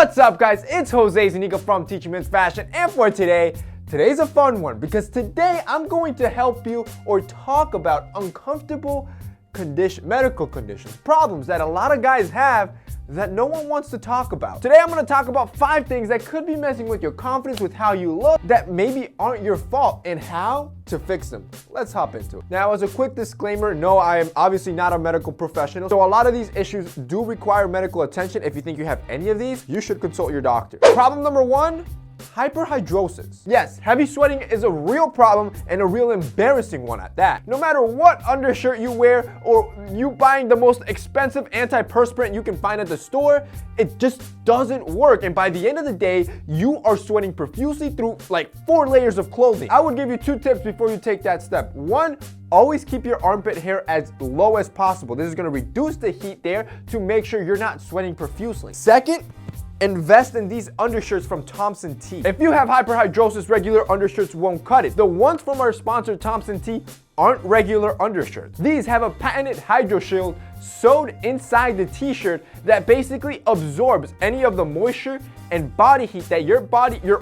What's up, guys? It's Jose Zuniga from Teaching Men's Fashion, and for today's a fun one because today I'm going to help you or talk about uncomfortable medical conditions, problems that a lot of guys have that no one wants to talk about. Today I'm going to talk about 5 things that could be messing with your confidence, with how you look, that maybe aren't your fault, and how to fix them. Let's hop into it. Now, as a quick disclaimer, no, I am obviously not a medical professional, so a lot of these issues do require medical attention. If you think you have any of these, you should consult your doctor. Problem number 1, hyperhidrosis. Yes, heavy sweating is a real problem and a real embarrassing one at that. No matter what undershirt you wear or you buying the most expensive antiperspirant you can find at the store, it just doesn't work. And by the end of the day, you are sweating profusely through like 4 layers of clothing. I would give you 2 tips before you take that step. 1, always keep your armpit hair as low as possible. This is going to reduce the heat there to make sure you're not sweating profusely. 2nd, invest in these undershirts from Thompson T. If you have hyperhidrosis, regular undershirts won't cut it. The ones from our sponsor Thompson T aren't regular undershirts. These have a patented hydro shield sewed inside the t-shirt that basically absorbs any of the moisture and body heat that your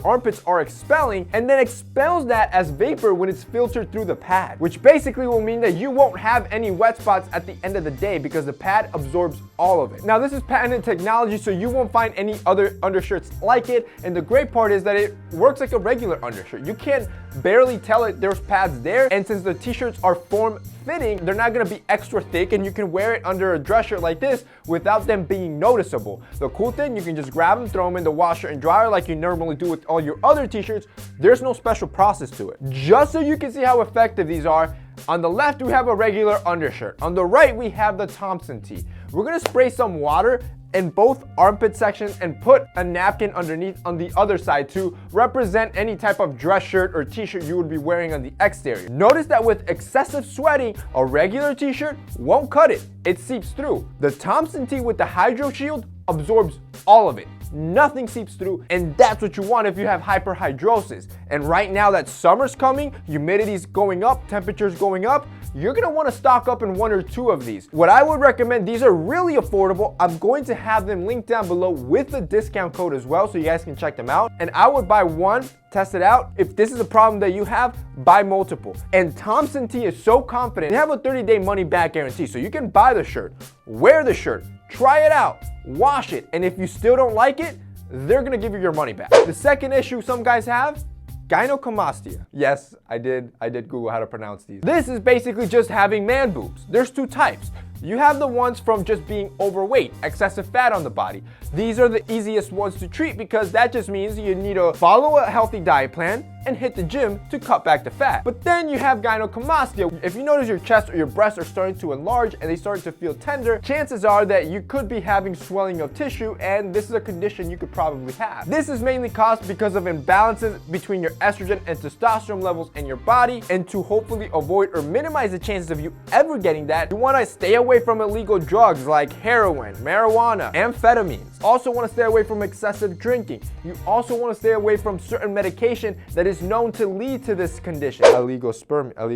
armpits are expelling, and then expels that as vapor when it's filtered through the pad, which basically will mean that you won't have any wet spots at the end of the day because the pad absorbs all of it. Now, this is patented technology, so you won't find any other undershirts like it, and the great part is that it works like a regular undershirt. You can barely tell it there's pads there, and since the t-shirts are form-fitting, they're not gonna be extra thick, and you can wear it under a dress shirt like this without them being noticeable. The cool thing, you can just grab them, throw them in the washer and dryer like you normally do with all your other t-shirts. There's no special process to it. Just so you can see how effective these are, on the left we have a regular undershirt. On the right we have the Thompson T. We're gonna spray some water in both armpit sections and put a napkin underneath on the other side to represent any type of dress shirt or t-shirt you would be wearing on the exterior. Notice that with excessive sweating, a regular t-shirt won't cut it. It seeps through. The Thompson T with the hydro shield absorbs all of it. Nothing seeps through, and that's what you want if you have hyperhidrosis. And right now that summer's coming, humidity's going up, temperature's going up, you're gonna wanna stock up in 1 or 2 of these. What I would recommend, these are really affordable. I'm going to have them linked down below with the discount code as well, so you guys can check them out. And I would buy 1, test it out. If this is a problem that you have, buy multiple. And Thompson T is so confident, they have a 30-day money-back guarantee, so you can buy the shirt, wear the shirt, try it out, wash it, and if you still don't like it, they're gonna give you your money back. The second issue some guys have, gynecomastia. Yes, I did Google how to pronounce these. This is basically just having man boobs. There's 2 types. You have the ones from just being overweight, excessive fat on the body. These are the easiest ones to treat because that just means you need to follow a healthy diet plan and hit the gym to cut back the fat. But then you have gynecomastia. If you notice your chest or your breasts are starting to enlarge and they start to feel tender, chances are that you could be having swelling of tissue, and this is a condition you could probably have. This is mainly caused because of imbalances between your estrogen and testosterone levels in your body, and to hopefully avoid or minimize the chances of you ever getting that, you want to stay away from illegal drugs like heroin, marijuana, amphetamines. Also want to stay away from excessive drinking. You also want to stay away from certain medication that is known to lead to this condition. Oligospermia.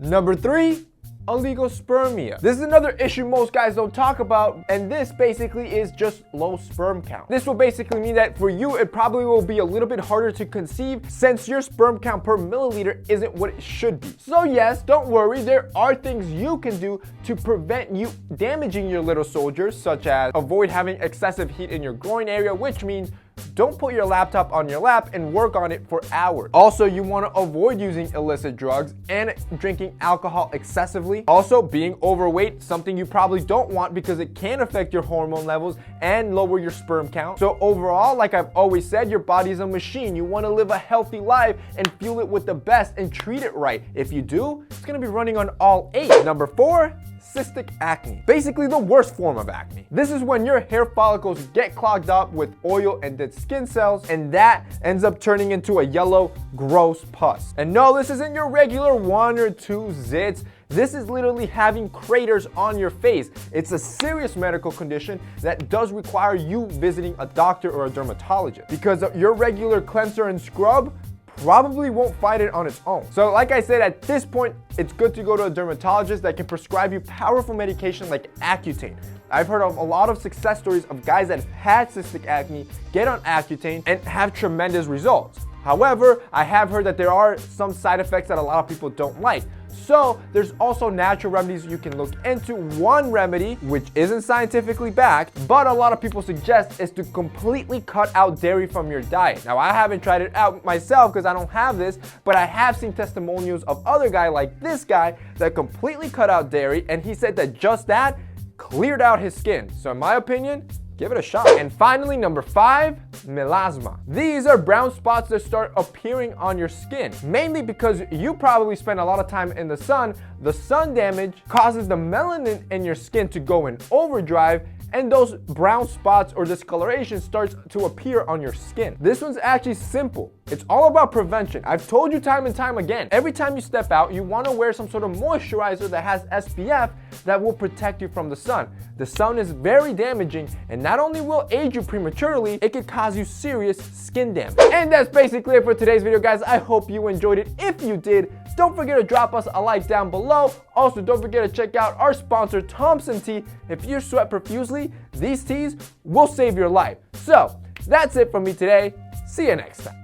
Number 3, oligospermia. This is another issue most guys don't talk about, and this basically is just low sperm count. This will basically mean that for you, it probably will be a little bit harder to conceive since your sperm count per milliliter isn't what it should be. So yes, don't worry, there are things you can do to prevent you damaging your little soldiers, such as avoid having excessive heat in your groin area, which means don't put your laptop on your lap and work on it for hours. Also, you want to avoid using illicit drugs and drinking alcohol excessively. Also, being overweight, something you probably don't want because it can affect your hormone levels and lower your sperm count. So overall, like I've always said, your body is a machine. You want to live a healthy life and fuel it with the best and treat it right. If you do, it's going to be running on all 8. Number 4, cystic acne. Basically the worst form of acne. This is when your hair follicles get clogged up with oil and dead skin cells, and that ends up turning into a yellow, gross pus. And no, this isn't your regular 1 or 2 zits. This is literally having craters on your face. It's a serious medical condition that does require you visiting a doctor or a dermatologist, because your regular cleanser and scrub probably won't fight it on its own. So like I said, at this point, it's good to go to a dermatologist that can prescribe you powerful medication like Accutane. I've heard of a lot of success stories of guys that have had cystic acne get on Accutane and have tremendous results. However, I have heard that there are some side effects that a lot of people don't like. So there's also natural remedies you can look into. One remedy, which isn't scientifically backed, but a lot of people suggest, is to completely cut out dairy from your diet. Now, I haven't tried it out myself because I don't have this, but I have seen testimonials of other guys like this guy that completely cut out dairy, and he said that just that cleared out his skin. So in my opinion, give it a shot. And finally, number 5, melasma. These are brown spots that start appearing on your skin, mainly because you probably spend a lot of time in the sun. The sun damage causes the melanin in your skin to go in overdrive, and those brown spots or discoloration starts to appear on your skin. This one's actually simple. It's all about prevention. I've told you time and time again, every time you step out, you want to wear some sort of moisturizer that has SPF that will protect you from the sun. The sun is very damaging, and not only will age you prematurely, it could cause you serious skin damage. And that's basically it for today's video, guys. I hope you enjoyed it. If you did, don't forget to drop us a like down below. Also, don't forget to check out our sponsor, Thompson T. If you sweat profusely, these teas will save your life. So, that's it from me today. See you next time.